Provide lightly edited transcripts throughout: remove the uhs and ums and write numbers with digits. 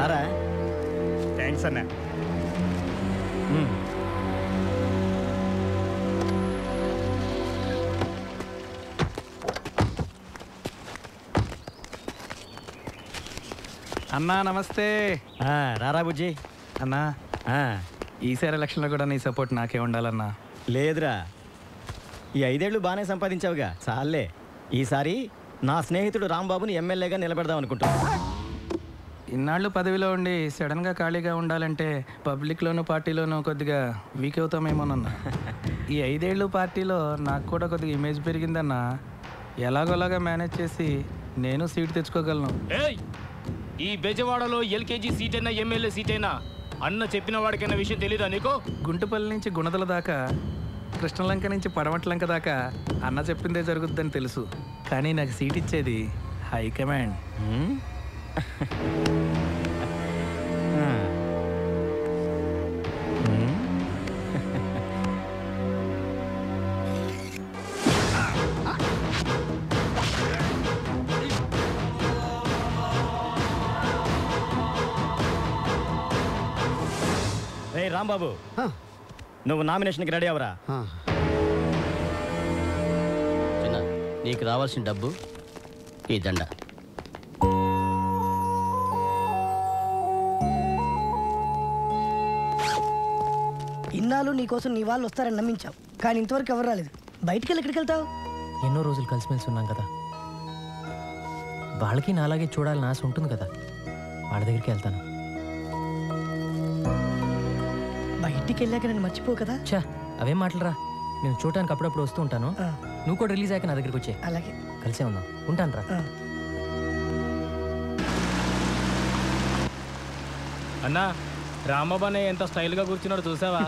రారా. థ్యాంక్స్ అన్న. అన్నా నమస్తే. రారా బుజ్జి. అన్నా ఈసారి ఎలక్షన్లో కూడా నీ సపోర్ట్ నాకే ఉండాలన్నా. లేదురా, ఈ 5 ఏళ్ళు బాగానే సంపాదించావుగా, చాలే. ఈసారి నా స్నేహితుడు రాంబాబుని ఎమ్మెల్యేగా నిలబెడదాం అనుకుంటున్నా. ఇన్నాళ్ళు పదవిలో ఉండి సడన్గా ఖాళీగా ఉండాలంటే పబ్లిక్లోనూ పార్టీలోనూ కొద్దిగా వీక్ అవుతామేమోనన్నా. ఈ 5 ఏళ్ళు పార్టీలో నాకు కూడా కొద్దిగా ఇమేజ్ పెరిగిందన్నా. ఎలాగోలాగా మేనేజ్ చేసి నేను సీట్ తెచ్చుకోగలను. ఈ బెజవాడలో ఎల్కేజీ సీట్ అయినా ఎమ్మెల్యే సీట్ అయినా అన్న చెప్పిన వాడికైనా విషయం తెలీదా నీకు? గుంటుపల్లి నుంచి గుణదల దాకా, కృష్ణలంక నుంచి పడమట్లంక దాకా అన్న చెప్పిందే జరుగుద్దని తెలుసు. కానీ నాకు సీట్ ఇచ్చేది హైకమాండ్. రే రాంబాబు, నువ్వు నామినేషన్కి రెడీ అవరా. చిన్న, నీకు రావాల్సిన డబ్బు ఈ దండ. ఇన్నాళ్ళు నీకోసం నీ వాళ్ళు వస్తారని నమ్మించావు, కానీ ఇంతవరకు ఎవరు రాలేదు. బయటికి వెళ్ళి ఎక్కడికి వెళ్తావు? ఎన్నో రోజులు కలిసిమెలిసి ఉన్నాం కదా, వాళ్ళకి నాలాగే చూడాలని ఆశ ఉంటుంది కదా, వాళ్ళ దగ్గరికి వెళ్తాను. బయటికి వెళ్ళాక నన్ను మర్చిపోవు కదా. చా, అవేం మాటలరా. నేను చూడటానికి అప్పుడప్పుడు వస్తూ ఉంటాను. నువ్వు కూడా రిలీజ్ అయ్యాక నా దగ్గరికి వచ్చే. అలాగే, కలిసే ఉన్నాం. ఉంటాను రా. అన్నా, రామబాబు ఎంత స్టైల్గా కూర్చున్నాడు చూసావా?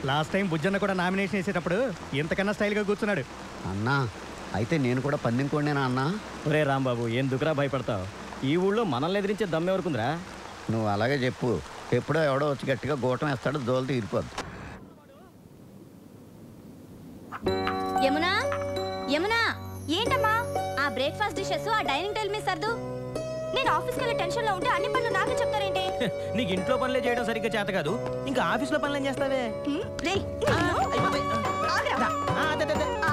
లాస్ట్ టైం బుజ్జన్న కూడా నామినేషన్ వేసేటప్పుడు ఇంతకన్నా స్టైల్గా కూర్చున్నాడు. అన్నా, అయితే నేను కూడా పందెం కోడినేనా అన్నా? ఒరే రాంబాబు, ఎందుకురా భయపడతావు? ఈ ఊళ్ళో మనల్ని ఎదిరించే దమ్మెవరకుందిరా. నువ్వు అలాగే చెప్పు. ఎప్పుడో ఎవడో వచ్చి గట్టిగా గోటం వేస్తాడు, దోలు తీరిపోద్దు. యమునా, యమునా, ఏంటమ్మా ఆ బ్రేక్ఫాస్ట్ డిషెస్ ఆ డైనింగ్ టేబుల్ మీద సర్దు. నేను ఆఫీస్కి వెళ్ళే టెన్షన్లో ఉంటే అన్ని పనులు నాకే చెప్తారేంటి? నీకు ఇంట్లో పనులే చేయడం సరిగ్గా చేత కాదు, ఇంకా ఆఫీస్లో పనులు ఏం చేస్తావే?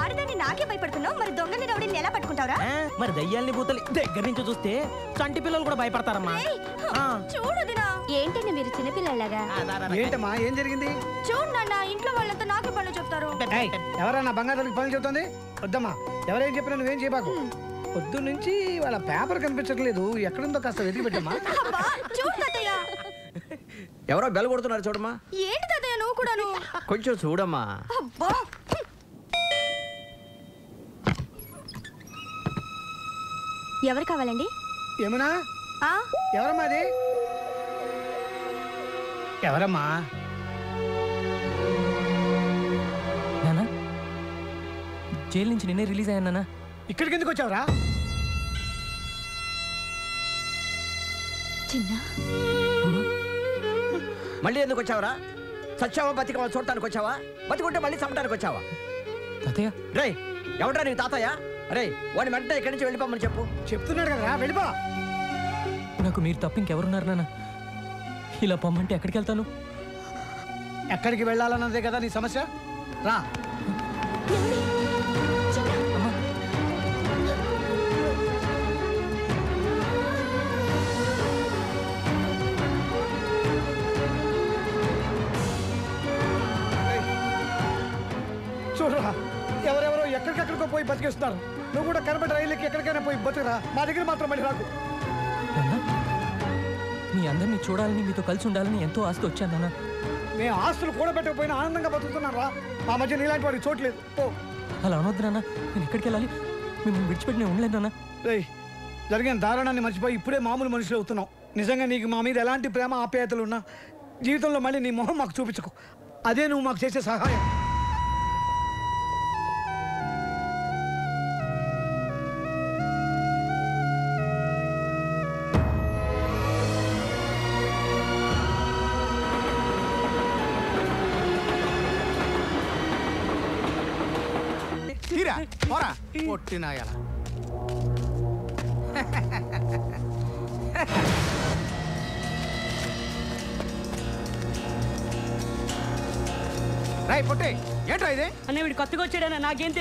ఆడదాన్ని నాకే భయపడుతున్నావు, మరి దొంగని రౌడీని ఎలా పట్టుకుంటావురా? మరి దయ్యాల్ని భూతల్ని దగ్గర నుంచి చూస్తే చంటి పిల్లలు కూడా భయపడతారమ్మా. చూడదునా, ఏంటండి మీరు చిన్నపిల్లలాగా? ఏంటమ్మా, ఏం జరిగింది? చూడు నాన్న, ఇంట్లో వాళ్ళంతా నాకే పనులు చెప్తారు. ఎవరన్నా బంగారానికి పనులు చెప్తుంది? వద్దమ్మా, ఎవరేం చెప్పినా నువ్వేం చేయబాకు. పొద్దు నుంచి వాళ్ళ పేపర్ కనిపించట్లేదు, ఎక్కడుందో కాస్త వెతికి పెట్టమ్మా. చూడు తాతయ్య, ఎవరో బెల్ కొడుతున్నారు చూడమ్మా. ఏంటి తాతయ్య నువ్వు కూడాను? కొంచెం చూడమ్మా. అబ్బా, ఎవరు కావాలండి? యమునా, ఎవరమ్మా అది? ఎవరమ్మా? నానా, జైలు నుంచి నిన్నే రిలీజ్ అయ్యాను నాన్న. ఇక్కడికి ఎందుకు వచ్చావురా? చిన్న, మళ్ళీ ఎందుకు వచ్చావురా? సచ్చావా బతికవా చూడటానికి వచ్చావా? బతికుంటే మళ్ళీ చంపడానికి వచ్చావా? తాతయ్య, రే ఎవడ్రా నీకు తాతయ్య? రే వాడిని వెంటనే ఇక్కడి నుంచి వెళ్ళిపోమని చెప్పు. చెప్తున్నాడు కదా, వెళ్ళిపో. నాకు మీరు తప్ప ఇంకెవరున్నారు నాన్న? ఇలా పొమ్మంటే ఎక్కడికి వెళ్తాను? ఎక్కడికి వెళ్ళాలన్నదే కదా నీ సమస్య. రా. చూడరా, ఎవరెవరో ఎక్కడికెక్కడికో పోయి బతికేస్తున్నారు. నువ్వు కూడా కనబడి రైలుకి ఎక్కడికైనా పోయి బతుకురా, మా దగ్గర మాత్రం మళ్ళీ రాకు. మీ అందరినీ చూడాలని, మీతో కలిసి ఉండాలని ఎంతో ఆస్తి వచ్చాను నాన్న. మేము ఆస్తులు కూడబెట్టకపోయినా ఆనందంగా బతుకుతున్నారా? మా మధ్య నీలాంటి వాడికి చోట్లేదు. అలా అనొద్దు నాన్న, నేను ఎక్కడికి వెళ్ళాలి? మిమ్మల్ని విడిచిపెట్టి నేను ఉండలేదు నాన్న. జరిగిన దారుణాన్ని మర్చిపోయి ఇప్పుడే మామూలు మనుషులు అవుతున్నావు. నిజంగా నీకు మా మీద ఎలాంటి ప్రేమ ఆప్యాయతలు ఉన్నా జీవితంలో మళ్ళీ నీ మొహం మాకు చూపించకు. అదే నువ్వు మాకు చేసే సహాయం. పొట్టినాయాల రై పొట్టి ఏంట్రా ఇది అన్న వీడు కొత్తగా వచ్చాడన్న నాకేం